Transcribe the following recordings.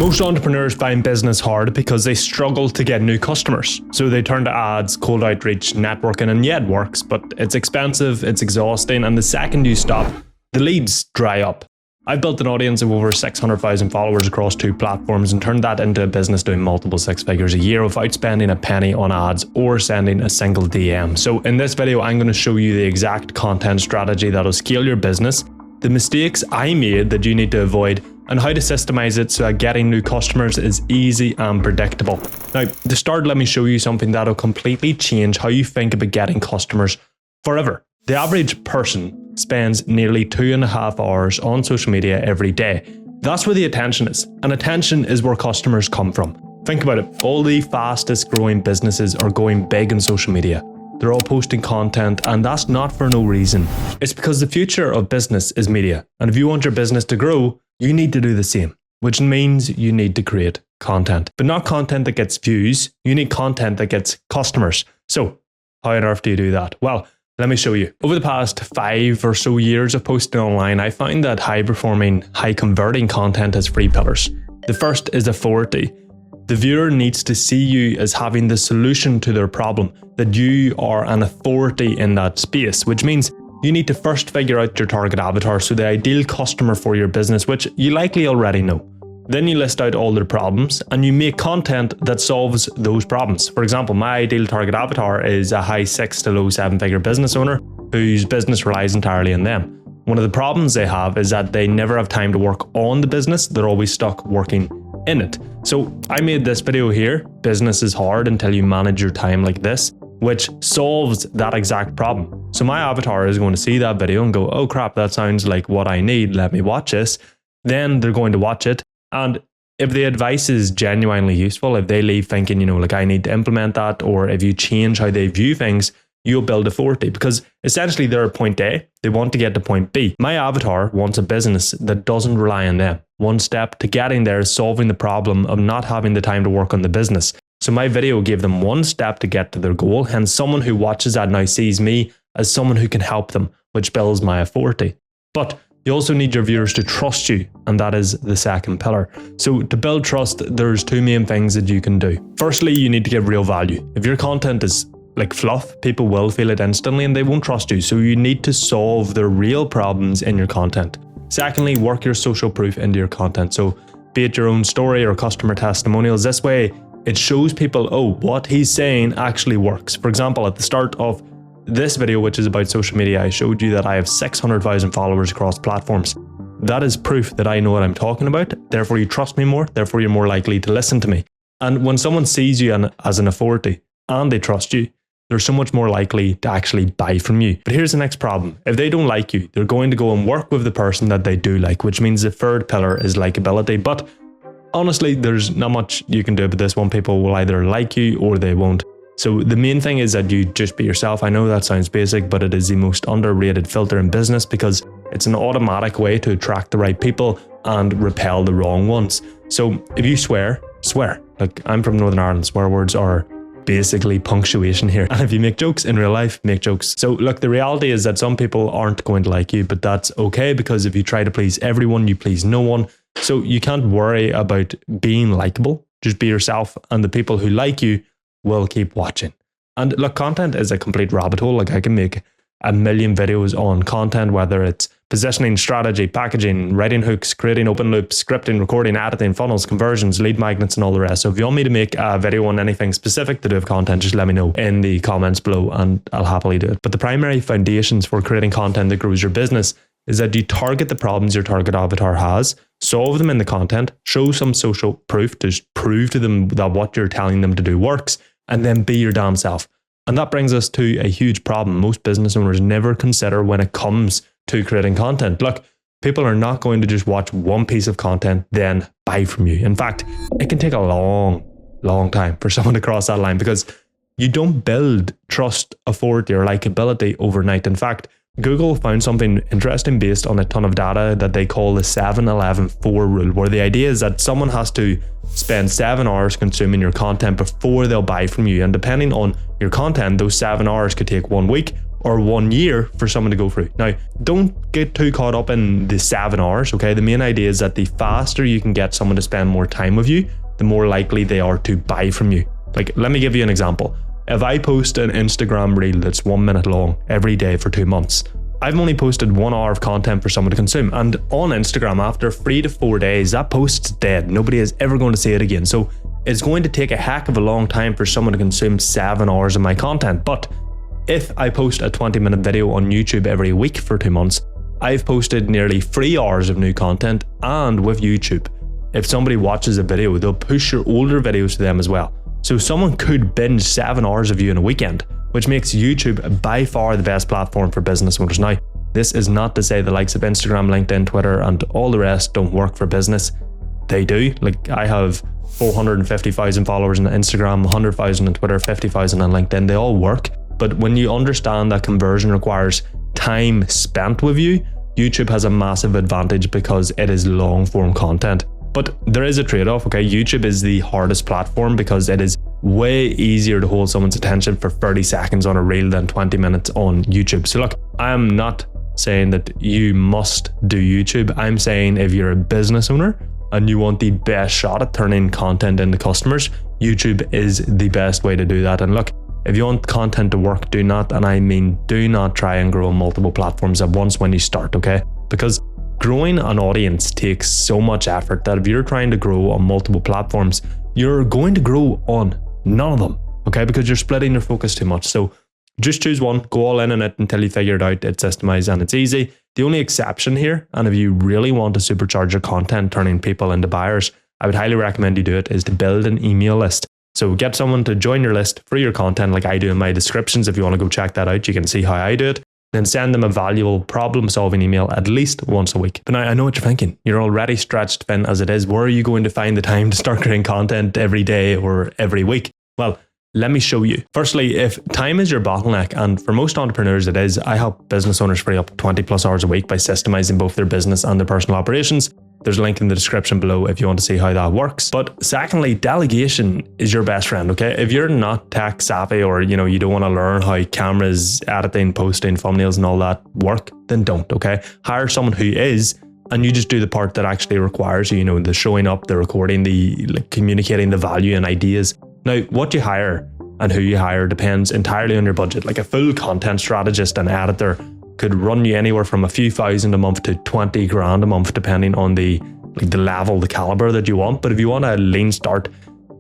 Most entrepreneurs find business hard because they struggle to get new customers. So they turn to ads, cold outreach, networking, and yeah, it works, but it's expensive, it's exhausting, and the second you stop, the leads dry up. I've built an audience of over 600,000 followers across 2 platforms and turned that into a business doing multiple 6 figures a year without spending a penny on ads or sending a single DM. So in this video, I'm going to show you the exact content strategy that'll scale your business, the mistakes I made that you need to avoid, and how to systemize it so that getting new customers is easy and predictable. Now, to start, let me show you something that'll completely change how you think about getting customers forever. The average person spends nearly 2.5 hours on social media every day. That's where the attention is, and attention is where customers come from. Think about it, all the fastest growing businesses are going big in social media. They're all posting content, and that's not for no reason. It's because the future of business is media, and if you want your business to grow, you need to do the same, which means you need to create content, but not content that gets views. You need content that gets customers. So how on earth do you do that? Well, let me show you. Over the past 5 or so years of posting online, I find that high performing, high converting content has 3 pillars. The first is authority. The viewer needs to see you as having the solution to their problem, that you are an authority in that space, which means you need to first figure out your target avatar, so the ideal customer for your business, which you likely already know. Then you list out all their problems and you make content that solves those problems. For example, my ideal target avatar is a high 6 to low 7-figure business owner whose business relies entirely on them. One of the problems they have is that they never have time to work on the business, they're always stuck working in it. So I made this video here, business is hard until you manage your time like this, which solves that exact problem. So my avatar is going to see that video and go, oh crap, that sounds like what I need, let me watch this. Then they're going to watch it. And if the advice is genuinely useful, if they leave thinking, like I need to implement that, or if you change how they view things, you'll build authority, because essentially they're at point A, they want to get to point B. My avatar wants a business that doesn't rely on them. One step to getting there is solving the problem of not having the time to work on the business. So my video gave them one step to get to their goal, hence someone who watches that now sees me as someone who can help them, which builds my authority. But you also need your viewers to trust you, and that is the second pillar. So to build trust, there's 2 main things that you can do. Firstly, you need to give real value. If your content is like fluff, people will feel it instantly and they won't trust you. So you need to solve the real problems in your content. Secondly, work your social proof into your content. So be it your own story or customer testimonials. This way, it shows people, oh, what he's saying actually works. For example, at the start of this video, which is about social media, I showed you that I have 600,000 followers across platforms. That is proof that I know what I'm talking about. Therefore, you trust me more. Therefore, you're more likely to listen to me. And when someone sees you as an authority and they trust you, they're so much more likely to actually buy from you. But here's the next problem. If they don't like you, they're going to go and work with the person that they do like, which means the third pillar is likability. But honestly, there's not much you can do about this one. People will either like you or they won't. So the main thing is that you just be yourself. I know that sounds basic, but it is the most underrated filter in business because it's an automatic way to attract the right people and repel the wrong ones. So if you swear. Like, I'm from Northern Ireland, swear words are basically punctuation here. And if you make jokes in real life, make jokes. So look, the reality is that some people aren't going to like you, but that's okay, because if you try to please everyone, you please no one. So you can't worry about being likable. Just be yourself, and the people who like you will keep watching. And look, content is a complete rabbit hole. Like, I can make a million videos on content, whether it's positioning, strategy, packaging, writing hooks, creating open loops, scripting, recording, editing, funnels, conversions, lead magnets, and all the rest. So if you want me to make a video on anything specific to do with content, just let me know in the comments below and I'll happily do it. But the primary foundations for creating content that grows your business is that you target the problems your target avatar has, solve them in the content, show some social proof to prove to them that what you're telling them to do works, and then be your damn self. And that brings us to a huge problem most business owners never consider when it comes to creating content. Look, people are not going to just watch one piece of content, then buy from you. In fact, it can take a long time for someone to cross that line, because you don't build trust, authority, or likability overnight. In fact, Google found something interesting based on a ton of data that they call the 7-11-4 rule, where the idea is that someone has to spend 7 hours consuming your content before they'll buy from you. And depending on your content, those 7 hours could take 1 week or 1 year for someone to go through. Now, don't get too caught up in the 7 hours, okay? The main idea is that the faster you can get someone to spend more time with you, the more likely they are to buy from you. Like, let me give you an example. If I post an Instagram reel that's 1 minute long every day for 2 months, I've only posted 1 hour of content for someone to consume. And on Instagram, after 3 to 4 days, that post's dead. Nobody is ever going to see it again. So it's going to take a heck of a long time for someone to consume 7 hours of my content. But if I post a 20-minute video on YouTube every week for 2 months, I've posted nearly 3 hours of new content. And with YouTube, if somebody watches a video, they'll push your older videos to them as well. So someone could binge 7 hours of you in a weekend, which makes YouTube by far the best platform for business owners. Now, this is not to say the likes of Instagram, LinkedIn, Twitter, and all the rest don't work for business. They do. Like, I have 450,000 followers on Instagram, 100,000 on Twitter, 50,000 on LinkedIn. They all work. But when you understand that conversion requires time spent with you, YouTube has a massive advantage because it is long form content. But there is a trade-off, okay? YouTube is the hardest platform because it is way easier to hold someone's attention for 30 seconds on a reel than 20 minutes on YouTube. So look, I am not saying that you must do YouTube. I'm saying if you're a business owner and you want the best shot at turning content into customers, YouTube is the best way to do that. And look, if you want content to work, do not, and I mean do not try and grow on multiple platforms at once when you start, okay? Because growing an audience takes so much effort that if you're trying to grow on multiple platforms, you're going to grow on none of them, okay? Because you're splitting your focus too much. So just choose one, go all in on it until you figure it out. It's systemized and it's easy. The only exception here, and if you really want to supercharge your content, turning people into buyers, I would highly recommend you do it, is to build an email list. So get someone to join your list for your content like I do in my descriptions. If you want to go check that out, you can see how I do it. Then send them a valuable problem-solving email at least once a week. But now I know what you're thinking. You're already stretched thin as it is. Where are you going to find the time to start creating content every day or every week? Well, let me show you. Firstly, if time is your bottleneck, and for most entrepreneurs it is, I help business owners free up 20 plus hours a week by systemizing both their business and their personal operations. There's a link in the description below if you want to see how that works. But secondly, delegation is your best friend, okay? If you're not tech savvy or you don't want to learn how cameras, editing, posting, thumbnails and all that work, then don't, okay? Hire someone who is, and you just do the part that actually requires the showing up, the recording, the communicating the value and ideas. Now, what you hire and who you hire depends entirely on your budget. Like a full content strategist and editor could run you anywhere from a few thousand a month to 20 grand a month, depending on the level, the caliber that you want. But if you want a lean start,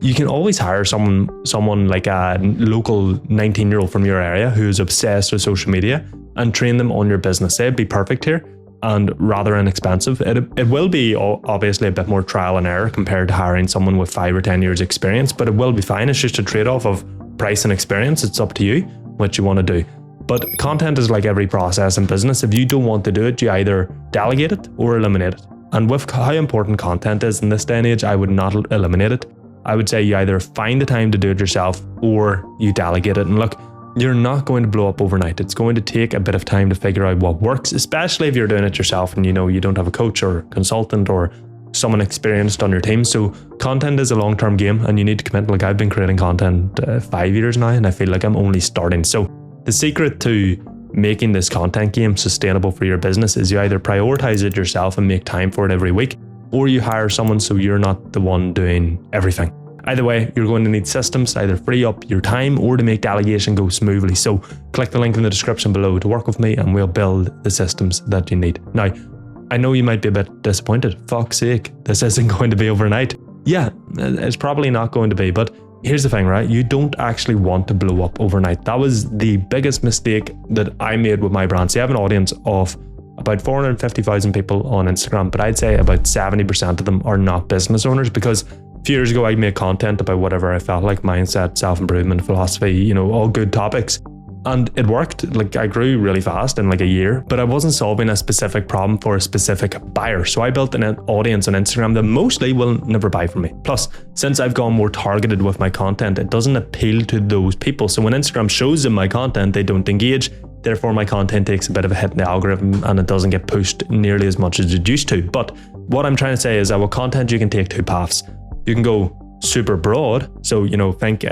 you can always hire someone like a local 19-year-old from your area who's obsessed with social media and train them on your business. They'd be perfect here and rather inexpensive. It will be obviously a bit more trial and error compared to hiring someone with 5 or 10 years experience, but it will be fine. It's just a trade-off of price and experience. It's up to you what you want to do. But content is like every process in business. If you don't want to do it, you either delegate it or eliminate it. And with how important content is in this day and age, I would not eliminate it. I would say you either find the time to do it yourself or you delegate it. And look, you're not going to blow up overnight. It's going to take a bit of time to figure out what works, especially if you're doing it yourself and you don't have a coach or consultant or someone experienced on your team. So content is a long-term game and you need to commit. Like I've been creating content 5 years now and I feel like I'm only starting. So the secret to making this content game sustainable for your business is you either prioritize it yourself and make time for it every week, or you hire someone so you're not the one doing everything. Either way, you're going to need systems to either free up your time or to make delegation go smoothly. So click the link in the description below to work with me and we'll build the systems that you need. Now, I know you might be a bit disappointed. Fuck's sake, this isn't going to be overnight. Yeah, it's probably not going to be, but here's the thing, right? You don't actually want to blow up overnight. That was the biggest mistake that I made with my brand. So I have an audience of about 450,000 people on Instagram, but I'd say about 70% of them are not business owners because a few years ago I made content about whatever I felt like, mindset, self-improvement, philosophy, all good topics. And it worked. Like I grew really fast in like a year, but I wasn't solving a specific problem for a specific buyer. So I built an audience on Instagram that mostly will never buy from me. Plus, since I've gone more targeted with my content, it doesn't appeal to those people. So when Instagram shows them my content, they don't engage. Therefore, my content takes a bit of a hit in the algorithm and it doesn't get pushed nearly as much as it used to. But what I'm trying to say is that with content, you can take 2 paths. You can go super broad. So, think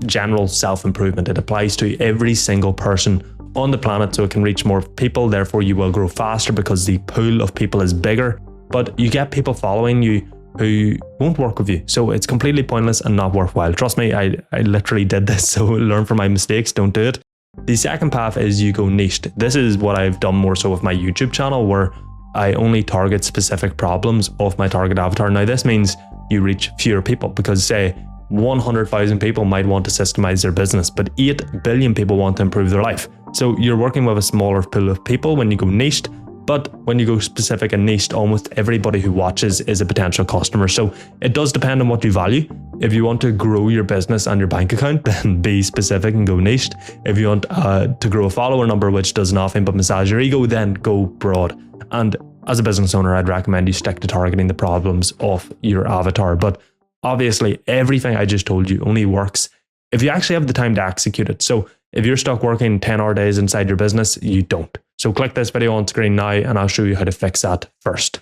general self-improvement. It applies to every single person on the planet so it can reach more people. Therefore, you will grow faster because the pool of people is bigger. But you get people following you who won't work with you. So it's completely pointless and not worthwhile. Trust me, I literally did this. So learn from my mistakes. Don't do it. The second path is you go niched. This is what I've done more so with my YouTube channel, where I only target specific problems of my target avatar. Now, this means you reach fewer people because, say, 100,000 people might want to systemize their business, but 8 billion people want to improve their life. So you're working with a smaller pool of people when you go niched, but when you go specific and niched, almost everybody who watches is a potential customer. So it does depend on what you value. If you want to grow your business and your bank account, then be specific and go niched. If you want to grow a follower number, which does nothing but massage your ego, then go broad. And as a business owner, I'd recommend you stick to targeting the problems of your avatar. But obviously, everything I just told you only works if you actually have the time to execute it. So if you're stuck working 10-hour days inside your business, you don't. So click this video on screen now and I'll show you how to fix that first.